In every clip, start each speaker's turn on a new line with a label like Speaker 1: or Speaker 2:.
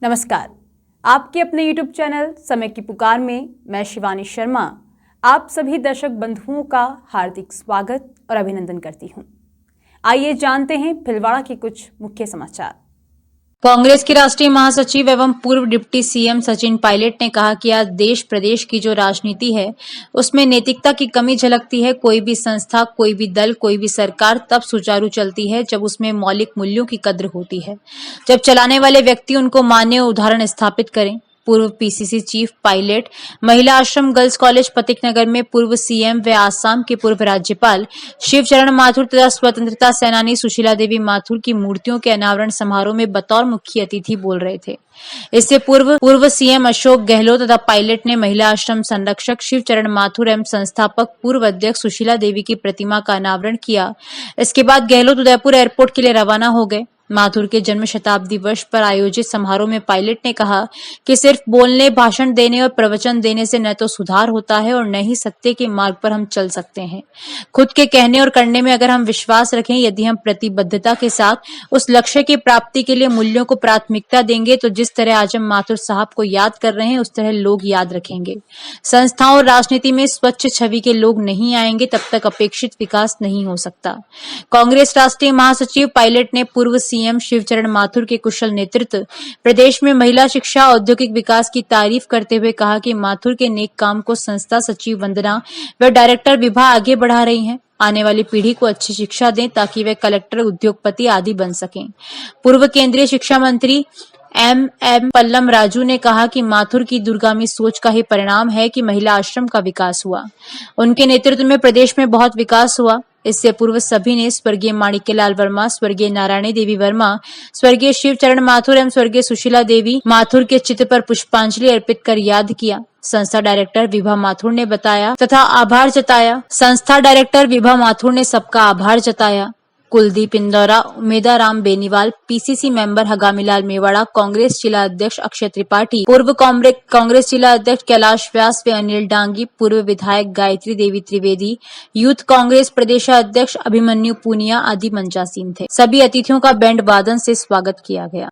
Speaker 1: नमस्कार, आपके अपने YouTube चैनल समय की पुकार में मैं शिवानी शर्मा आप सभी दर्शक बंधुओं का हार्दिक स्वागत और अभिनंदन करती हूं। आइए जानते हैं भीलवाड़ा के कुछ मुख्य समाचार।
Speaker 2: कांग्रेस के राष्ट्रीय महासचिव एवं पूर्व डिप्टी सीएम सचिन पायलट ने कहा कि आज देश प्रदेश की जो राजनीति है उसमें नैतिकता की कमी झलकती है। कोई भी संस्था, कोई भी दल, कोई भी सरकार तब सुचारू चलती है जब उसमें मौलिक मूल्यों की कद्र होती है, जब चलाने वाले व्यक्ति उनको मान्य उदाहरण स्थापित करें। पूर्व पीसीसी चीफ पायलट महिला आश्रम गर्ल्स कॉलेज फतेह नगर में पूर्व सीएम व आसाम के पूर्व राज्यपाल शिवचरण माथुर तथा स्वतंत्रता सेनानी सुशीला देवी माथुर की मूर्तियों के अनावरण समारोह में बतौर मुख्य अतिथि बोल रहे थे। इससे पूर्व सीएम अशोक गहलोत तथा पायलट ने महिला आश्रम संरक्षक शिवचरण माथुर एवं संस्थापक पूर्व अध्यक्ष सुशीला देवी की प्रतिमा का अनावरण किया। इसके बाद गहलोत उदयपुर एयरपोर्ट के लिए रवाना हो गए। माथुर के जन्म शताब्दी वर्ष पर आयोजित समारोह में पायलट ने कहा कि सिर्फ बोलने, भाषण देने और प्रवचन देने से न तो सुधार होता है और न ही सत्य के मार्ग पर हम चल सकते हैं। खुद के कहने और करने में अगर हम विश्वास रखें, यदि हम प्रतिबद्धता के साथ उस लक्ष्य की प्राप्ति के लिए मूल्यों को प्राथमिकता देंगे तो जिस तरह आज हम माथुर साहब को याद कर रहे हैं उस तरह लोग याद रखेंगे। संस्थाओं और राजनीति में स्वच्छ छवि के लोग नहीं आएंगे तब तक अपेक्षित विकास नहीं हो सकता। कांग्रेस राष्ट्रीय महासचिव पायलट ने पूर्व सीएम शिवचरण माथुर के कुशल नेतृत्व, प्रदेश में महिला शिक्षा, औद्योगिक विकास की तारीफ करते हुए कहा कि माथुर के नेक काम को संस्था सचिव वंदना व डायरेक्टर विभा आगे बढ़ा रही हैं। आने वाली पीढ़ी को अच्छी शिक्षा दें ताकि वे कलेक्टर, उद्योगपति आदि बन सकें। पूर्व केंद्रीय शिक्षा मंत्री एम पल्लम राजू ने कहा कि माथुर की दूरगामी सोच का ही परिणाम है कि महिला आश्रम का विकास हुआ। उनके नेतृत्व में प्रदेश में बहुत विकास हुआ। इससे पूर्व सभी ने स्वर्गीय माणिक्यलाल वर्मा, स्वर्गीय नारायणी देवी वर्मा, स्वर्गीय शिवचरण माथुर एवं स्वर्गीय सुशीला देवी माथुर के चित्र पर पुष्पांजलि अर्पित कर याद किया। संस्था डायरेक्टर विभा माथुर ने बताया तथा आभार जताया। संस्था डायरेक्टर विभा माथुर ने सबका आभार जताया। कुलदीप इंदौरा, उमेदाराम बेनीवाल, पीसीसी मेंबर हगामीलाल मेवाड़ा, कांग्रेस जिला अध्यक्ष अक्षय त्रिपाठी, पूर्व कांग्रेस जिला अध्यक्ष कैलाश व्यास व अनिल डांगी, पूर्व विधायक गायत्री देवी त्रिवेदी, यूथ कांग्रेस प्रदेशाध्यक्ष अभिमन्यु पूनिया आदि मंचासीन थे। सभी अतिथियों का बैंड वादन से स्वागत किया गया।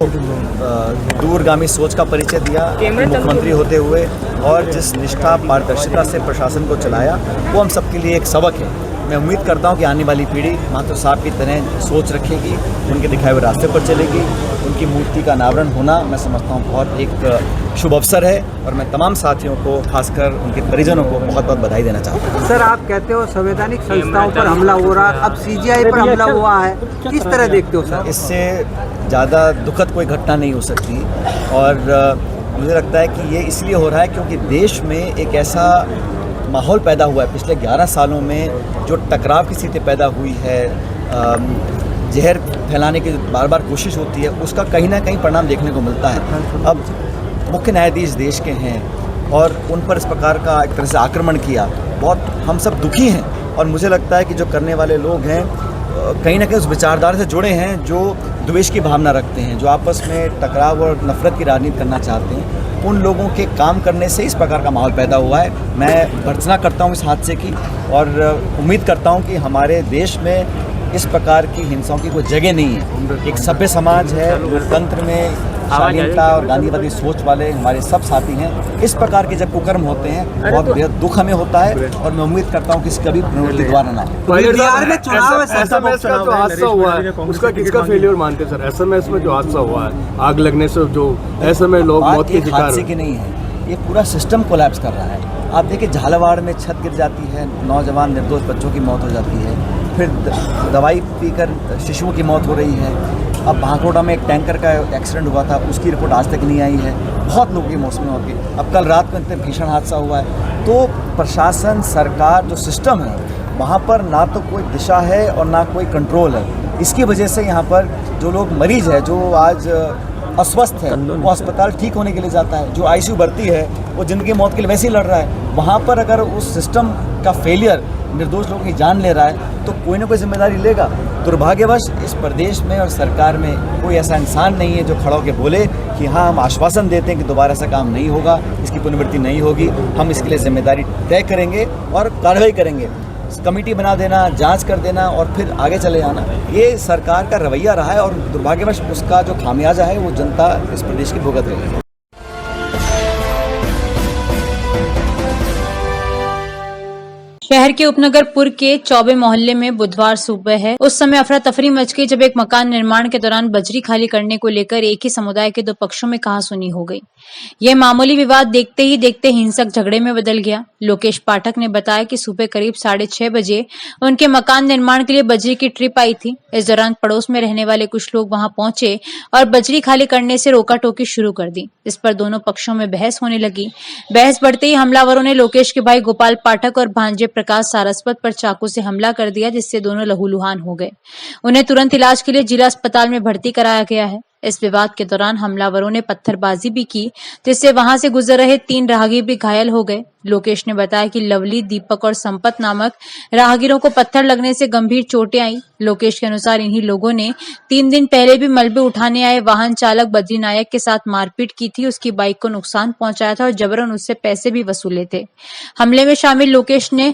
Speaker 3: दूरगामी सोच का परिचय दिया मुख्यमंत्री होते हुए और जिस निष्ठा, पारदर्शिता से प्रशासन को चलाया वो हम सबके लिए एक सबक है। मैं उम्मीद करता हूं कि आने वाली पीढ़ी माथुर साहब की तरह सोच रखेगी, उनके दिखाए हुए रास्ते पर चलेगी। उनकी मूर्ति का अनावरण होना मैं समझता हूं बहुत एक शुभ अवसर है और मैं तमाम साथियों को, खासकर उनके परिजनों को बहुत बहुत बधाई देना चाहता हूं।
Speaker 4: सर, आप कहते हो संवैधानिक संस्थाओं पर हमला हो रहा, अब सीजीआई पर हमला हुआ है, किस तरह देखते हो सर?
Speaker 3: इससे ज़्यादा दुखद कोई घटना नहीं हो सकती और मुझे लगता है कि ये इसलिए हो रहा है क्योंकि देश में एक ऐसा माहौल पैदा हुआ है। पिछले 11 सालों में जो टकराव की स्थिति पैदा हुई है, जहर फैलाने की बार बार कोशिश होती है, उसका कहीं ना कहीं परिणाम देखने को मिलता है। अब मुख्य न्यायाधीश देश के हैं और उन पर इस प्रकार का एक तरह से आक्रमण किया, बहुत हम सब दुखी हैं और मुझे लगता है कि जो करने वाले लोग हैं कहीं ना कहीं उस विचारधारा से जुड़े हैं जो द्वेष की भावना रखते हैं, जो आपस में टकराव और नफरत की राजनीति करना चाहते हैं। उन लोगों के काम करने से इस प्रकार का माहौल पैदा हुआ है। मैं भर्त्सना करता हूं इस हादसे की और उम्मीद करता हूं कि हमारे देश में इस प्रकार की हिंसाओं की कोई जगह नहीं है। एक सभ्य समाज है, लोकतंत्र में शालीनता और गांधीवादी सोच वाले हमारे सब साथी हैं। इस प्रकार के जब कुकर्म होते हैं बहुत बेहद दुख हमें होता है और मैं उम्मीद करता हूं कि इसकी कभी पुनरावृत्ति दोबारा ना हो।
Speaker 4: बिहार में चुनाव
Speaker 5: एसएमएस का जो हादसा हुआ है उसका किसका फेलियर मानते सर? एसएमएस में जो हादसा हुआ है, आग लगने से जो एसएमएस लोग मौत के शिकार
Speaker 3: हादसे की नहीं है, ये पूरा सिस्टम कोलैप्स कर रहा है। आप देखिए झालावाड़ में छत गिर जाती है, नौजवान निर्दोष बच्चों की मौत हो जाती है, फिर दवाई पीकर शिशुओं की मौत हो रही है। अब भांकोटा में एक टैंकर का एक्सीडेंट हुआ था, उसकी रिपोर्ट आज तक नहीं आई है। बहुत लोगों की मौसमी मौत की। अब कल रात में इतने भीषण हादसा हुआ है। तो प्रशासन, सरकार, जो सिस्टम है वहाँ पर ना तो कोई दिशा है और ना कोई कंट्रोल है। इसकी वजह से यहाँ पर जो लोग मरीज है, जो आज अस्वस्थ है, वो अस्पताल ठीक होने के लिए जाता है। जो आईसीयू भर्ती है वो जिंदगी मौत के लिए वैसे ही लड़ रहा है। वहाँ पर अगर उस सिस्टम का फेलियर निर्दोष लोगों की जान ले रहा है तो कोई ना कोई जिम्मेदारी लेगा। दुर्भाग्यवश इस प्रदेश में और सरकार में कोई ऐसा इंसान नहीं है जो खड़ा होकर बोले कि हाँ हम आश्वासन देते हैं कि दोबारा ऐसा काम नहीं होगा, इसकी पुनरावृत्ति नहीं होगी, हम इसके लिए जिम्मेदारी तय करेंगे और कार्रवाई करेंगे। कमेटी बना देना, जांच कर देना और फिर आगे चले जाना, ये सरकार का रवैया रहा है और दुर्भाग्यवश उसका जो खामियाजा है वो जनता इस प्रदेश की भुगत रही है।
Speaker 2: शहर के उपनगरपुर के चौबे मोहल्ले में बुधवार सुबह है उस समय अफरा तफरी मच गई जब एक मकान निर्माण के दौरान बजरी खाली करने को लेकर एक ही समुदाय के दो पक्षों में कहासुनी हो गई। यह मामूली विवाद देखते ही देखते हिंसक झगड़े में बदल गया। लोकेश पाठक ने बताया कि सुबह करीब 6:30 बजे उनके मकान निर्माण के लिए बजरी की ट्रिप आई थी। इस दौरान पड़ोस में रहने वाले कुछ लोग वहां पहुंचे और बजरी खाली करने से रोका टोकी शुरू कर दी। इस पर दोनों पक्षों में बहस होने लगी। बहस बढ़ते ही हमलावरों ने लोकेश के भाई गोपाल पाठक और भांजे प्रकाश सारस्वत पर चाकू से हमला कर दिया, जिससे दोनों लहूलुहान हो गए। उन्हें तुरंत इलाज के लिए जिला अस्पताल में भर्ती कराया गया है। इस विवाद के दौरान हमलावरों ने पत्थरबाजी भी की, जिससे वहां से गुजर रहे 3 राहगीर भी घायल हो गए। लोकेश ने बताया कि लवली, दीपक और संपत नामक राहगीरों को पत्थर लगने से गंभीर चोटें आई। लोकेश के अनुसार इन्हीं लोगों ने 3 दिन पहले भी मलबे उठाने आए वाहन चालक बद्री नायक के साथ मारपीट की थी, उसकी बाइक को नुकसान पहुंचाया था और जबरन उससे पैसे भी वसूले थे। हमले में शामिल लोकेश ने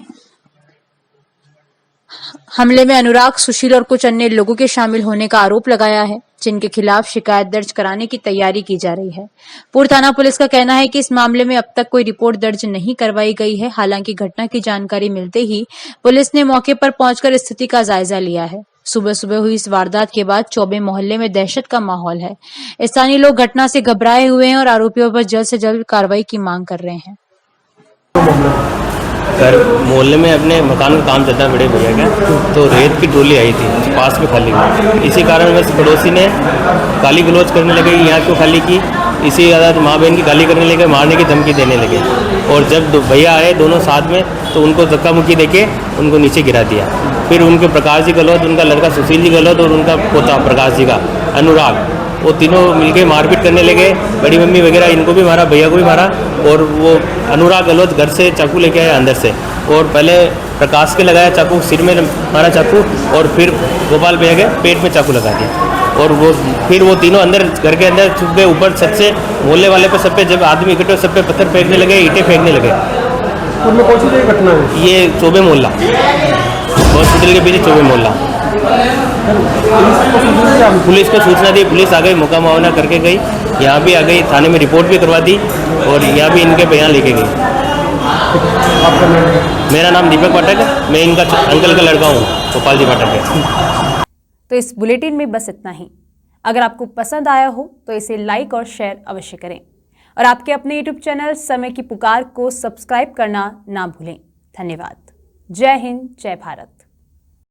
Speaker 2: हमले में अनुराग, सुशील और कुछ अन्य लोगों के शामिल होने का आरोप लगाया है, जिनके खिलाफ शिकायत दर्ज कराने की तैयारी की जा रही है। पूर्व थाना पुलिस का कहना है कि इस मामले में अब तक कोई रिपोर्ट दर्ज नहीं करवाई गई है। हालांकि घटना की जानकारी मिलते ही पुलिस ने मौके पर पहुंचकर स्थिति का जायजा लिया है। सुबह सुबह हुई इस वारदात के बाद चौबे मोहल्ले में दहशत का माहौल है। स्थानीय लोग घटना से घबराए हुए हैं और आरोपियों पर जल्द से जल्द कार्रवाई की मांग कर रहे हैं।
Speaker 6: घर मोहल्ले में अपने मकान का काम चलता है बड़े भैया का, तो रेत की टोली आई थी पास में खाली हुई। इसी कारण बस पड़ोसी ने गाली गलौज करने लगे, यहाँ क्यों खाली की, इसी आधार माँ बहन की गाली करने लगे, मारने की धमकी देने लगे। और जब भैया आए दोनों साथ में तो उनको धक्का मुक्की देके उनको नीचे गिरा दिया। फिर उनके प्रकाश जी गहलोत, उनका लड़का सुशील जी गहलोत और उनका पोता प्रकाश जी का अनुराग, वो तीनों मिलके मारपीट करने लगे। बड़ी मम्मी वगैरह इनको भी मारा, भैया को भी मारा। और वो अनुराग गहलोत घर से चाकू लेके आया अंदर से, और पहले प्रकाश के लगाया चाकू, सिर में मारा चाकू, और फिर गोपाल भैया के पेट में चाकू लगा दिया। और फिर वो तीनों अंदर घर के अंदर छुप गए। ऊपर छत से मोहल्ले वाले पे सब पे जब आदमी इकट्ठे सब पे पत्थर फेंकने लगे, ईंटें फेंकने लगे।
Speaker 5: उनमें कौन सी घटना है?
Speaker 6: ये चौबे मोहल्ला, हॉस्पिटल के पीछे चौबे मोहल्ला। पुलिस को सूचना दी, पुलिस आ गई, मौका मुआवना करके गई, यहाँ भी आ गई, थाने में रिपोर्ट भी करवा दी और यहाँ भी इनके बयान लेके गई। मेरा नाम दीपक पाठक है, मैं इनका अंकल का लड़का हूँ, गोपाल जी पाठक है।
Speaker 1: तो इस बुलेटिन में बस इतना ही। अगर आपको पसंद आया हो तो इसे लाइक और शेयर अवश्य करें और आपके अपने YouTube चैनल समय की पुकार को सब्सक्राइब करना ना भूलें। धन्यवाद। जय हिंद, जय भारत।